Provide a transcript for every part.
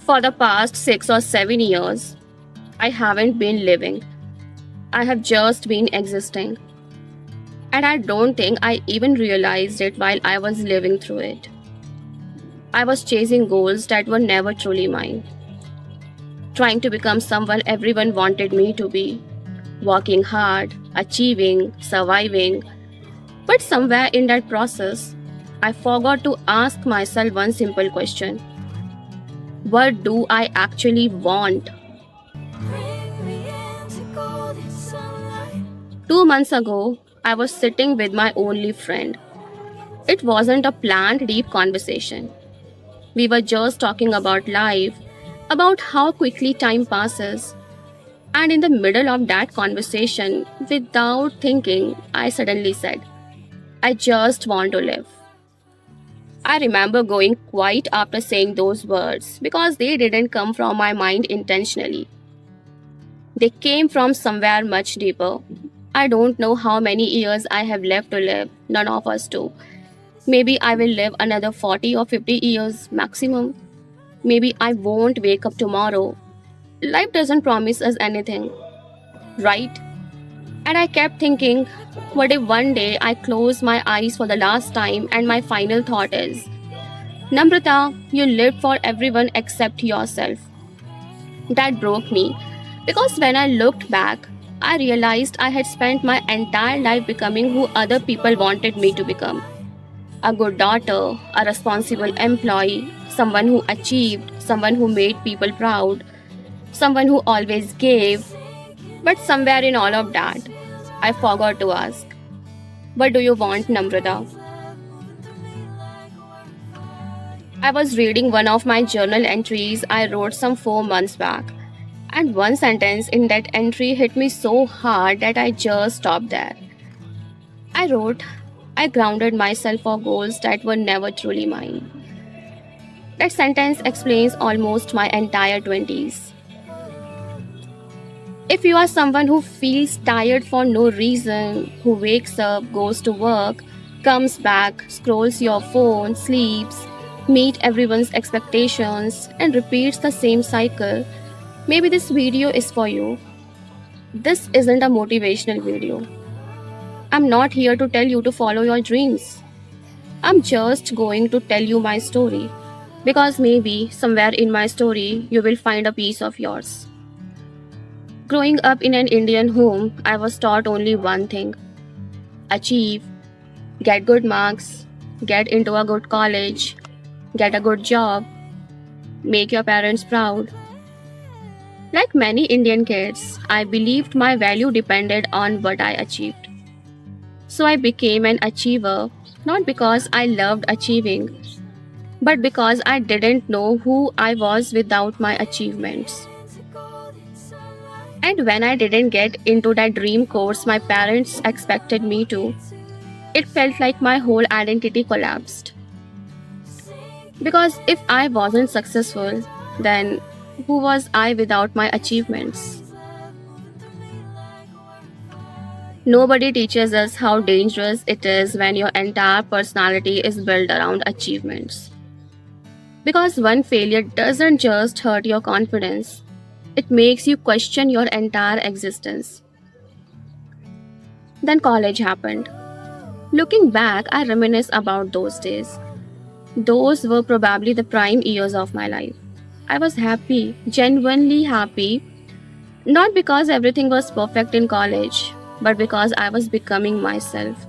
For the past 6 or 7 years, I haven't been living. I have just been existing. And I don't think I even realized it while I was living through it. I was chasing goals that were never truly mine, trying to become someone everyone wanted me to be, working hard, achieving, surviving. But somewhere in that process, I forgot to ask myself one simple question: what do I actually want? Bring me into golden sunlight. 2 months ago, I was sitting with my only friend. It wasn't a planned deep conversation. We were just talking about life, about how quickly time passes. And in the middle of that conversation, without thinking, I suddenly said, I just want to live. I remember going quiet after saying those words because they didn't come from my mind intentionally. They came from somewhere much deeper. I don't know how many years I have left to live, none of us do. Maybe I will live another 40 or 50 years maximum. Maybe I won't wake up tomorrow. Life doesn't promise us anything, right? And I kept thinking, what if one day I close my eyes for the last time and my final thought is, Namrata, you lived for everyone except yourself. That broke me because when I looked back, I realized I had spent my entire life becoming who other people wanted me to become: a good daughter, a responsible employee, someone who achieved, someone who made people proud, someone who always gave. But somewhere in all of that, I forgot to ask, what do you want, Namrata? I was reading one of my journal entries I wrote some 4 months back, and one sentence in that entry hit me so hard that I just stopped there. I wrote, I grounded myself for goals that were never truly mine. That sentence explains almost my entire 20s. If you are someone who feels tired for no reason, who wakes up, goes to work, comes back, scrolls your phone, sleeps, meet everyone's expectations, and repeats the same cycle, maybe this video is for you. This isn't a motivational video. I'm not here to tell you to follow your dreams. I'm just going to tell you my story. Because maybe somewhere in my story, you will find a piece of yours. Growing up in an Indian home, I was taught only one thing: achieve, get good marks, get into a good college, get a good job, make your parents proud. Like many Indian kids, I believed my value depended on what I achieved. So I became an achiever, not because I loved achieving, but because I didn't know who I was without my achievements. And when I didn't get into that dream course my parents expected me to, it felt like my whole identity collapsed. Because if I wasn't successful, then who was I without my achievements? Nobody teaches us how dangerous it is when your entire personality is built around achievements. Because one failure doesn't just hurt your confidence, it makes you question your entire existence. Then college happened. Looking back, I reminisce about those days. Those were probably the prime years of my life. I was happy, genuinely happy, not because everything was perfect in college, but because I was becoming myself.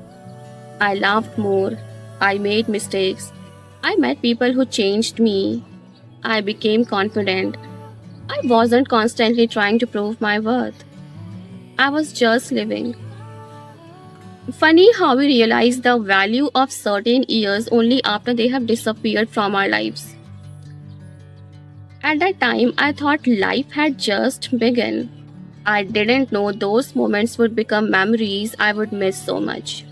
I laughed more, I made mistakes, I met people who changed me, I became confident. I wasn't constantly trying to prove my worth. I was just living. Funny how we realize the value of certain years only after they have disappeared from our lives. At that time, I thought life had just begun. I didn't know those moments would become memories I would miss so much.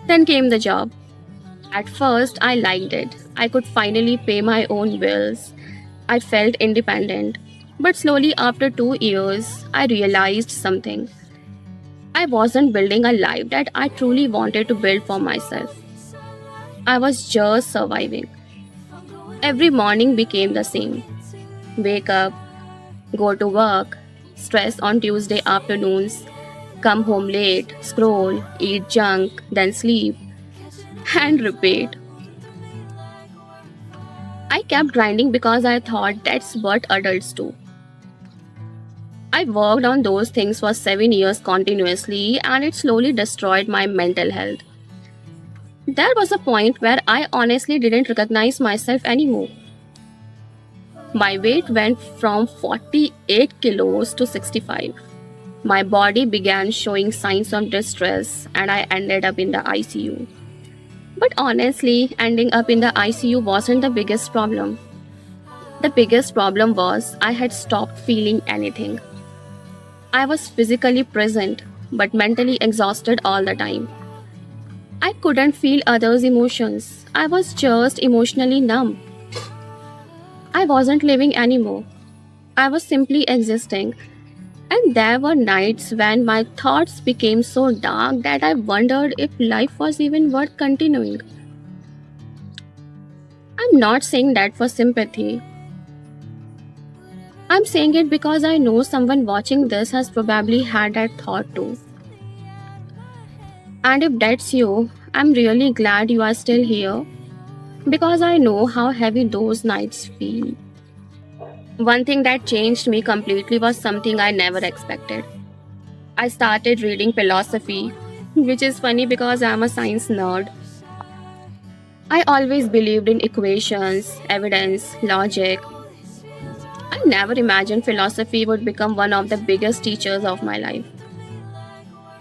Then came the job. At first, I liked it. I could finally pay my own bills. I felt independent. But slowly, after 2 years, I realized something. I wasn't building a life that I truly wanted to build for myself. I was just surviving. Every morning became the same. Wake up, go to work, stress on Tuesday afternoons, come home late, scroll, eat junk, then sleep, and repeat. I kept grinding because I thought that's what adults do. I worked on those things for 7 years continuously and it slowly destroyed my mental health. There was a point where I honestly didn't recognize myself anymore. My weight went from 48 kilos to 65. My body began showing signs of distress and I ended up in the ICU. But honestly, ending up in the ICU wasn't the biggest problem. The biggest problem was I had stopped feeling anything. I was physically present but mentally exhausted all the time. I couldn't feel others' emotions. I was just emotionally numb. I wasn't living anymore. I was simply existing. And there were nights when my thoughts became so dark that I wondered if life was even worth continuing. I'm not saying that for sympathy. I'm saying it because I know someone watching this has probably had that thought too. And if that's you, I'm really glad you are still here because I know how heavy those nights feel. One thing that changed me completely was something I never expected. I started reading philosophy, which is funny because I'm a science nerd. I always believed in equations, evidence, logic. I never imagined philosophy would become one of the biggest teachers of my life.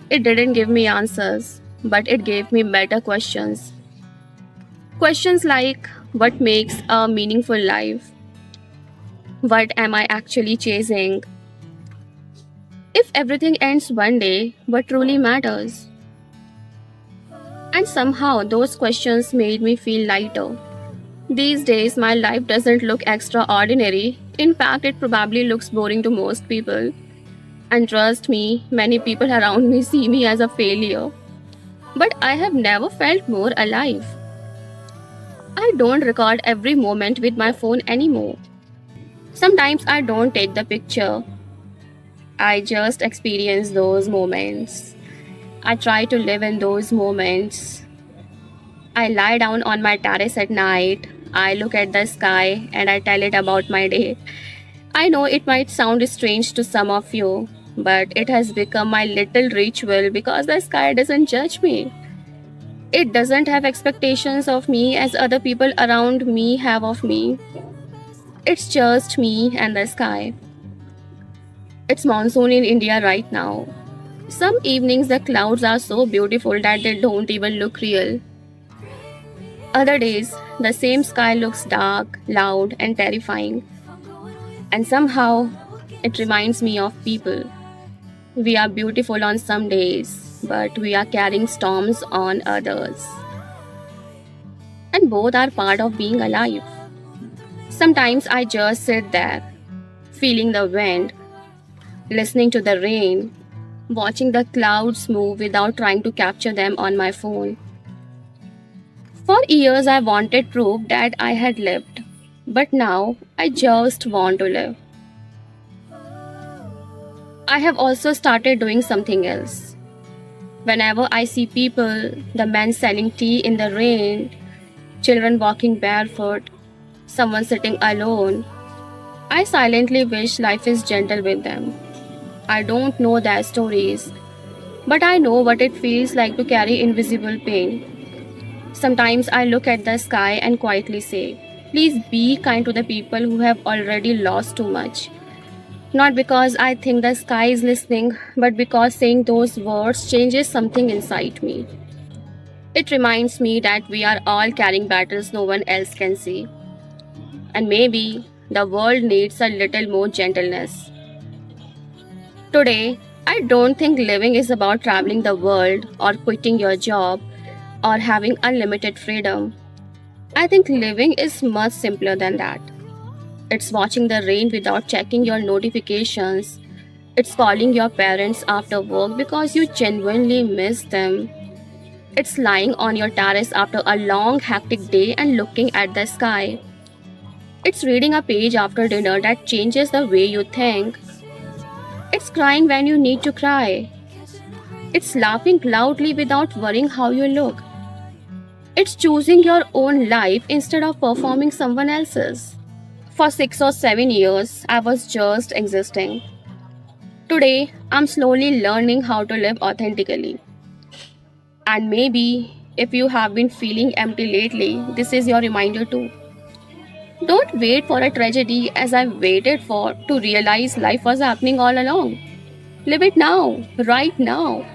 It didn't give me answers, but it gave me better questions. Questions like what makes a meaningful life? What am I actually chasing? If everything ends one day, what truly matters? And somehow those questions made me feel lighter. These days, my life doesn't look extraordinary. In fact, it probably looks boring to most people. And trust me, many people around me see me as a failure. But I have never felt more alive. I don't record every moment with my phone anymore. Sometimes I don't take the picture. I just experience those moments. I try to live in those moments. I lie down on my terrace at night. I look at the sky and I tell it about my day. I know it might sound strange to some of you, but it has become my little ritual because the sky doesn't judge me. It doesn't have expectations of me as other people around me have of me. It's just me and the sky. It's monsoon in India right now. Some evenings the clouds are so beautiful that they don't even look real. Other days, the same sky looks dark, loud, and terrifying. And somehow, it reminds me of people. We are beautiful on some days, but we are carrying storms on others. And both are part of being alive. Sometimes I just sit there, feeling the wind, listening to the rain, watching the clouds move without trying to capture them on my phone. For years, I wanted proof that I had lived, but now I just want to live. I have also started doing something else. Whenever I see people, the men selling tea in the rain, children walking barefoot, someone sitting alone, I silently wish life is gentle with them. I don't know their stories, but I know what it feels like to carry invisible pain. Sometimes I look at the sky and quietly say, please be kind to the people who have already lost too much. Not because I think the sky is listening, but because saying those words changes something inside me. It reminds me that we are all carrying battles no one else can see. And maybe the world needs a little more gentleness. Today, I don't think living is about traveling the world or quitting your job or having unlimited freedom. I think living is much simpler than that. It's watching the rain without checking your notifications. It's calling your parents after work because you genuinely miss them. It's lying on your terrace after a long, hectic day and looking at the sky. It's reading a page after dinner that changes the way you think. It's crying when you need to cry. It's laughing loudly without worrying how you look. It's choosing your own life instead of performing someone else's. For 6 or 7 years, I was just existing. Today, I'm slowly learning how to live authentically. And maybe, if you have been feeling empty lately, this is your reminder too. Don't wait for a tragedy as I waited for to realize life was happening all along. Live it now, right now.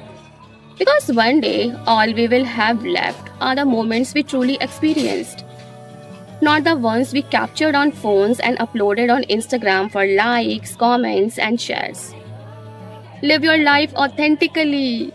Because one day, all we will have left are the moments we truly experienced, not the ones we captured on phones and uploaded on Instagram for likes, comments, and shares. Live your life authentically.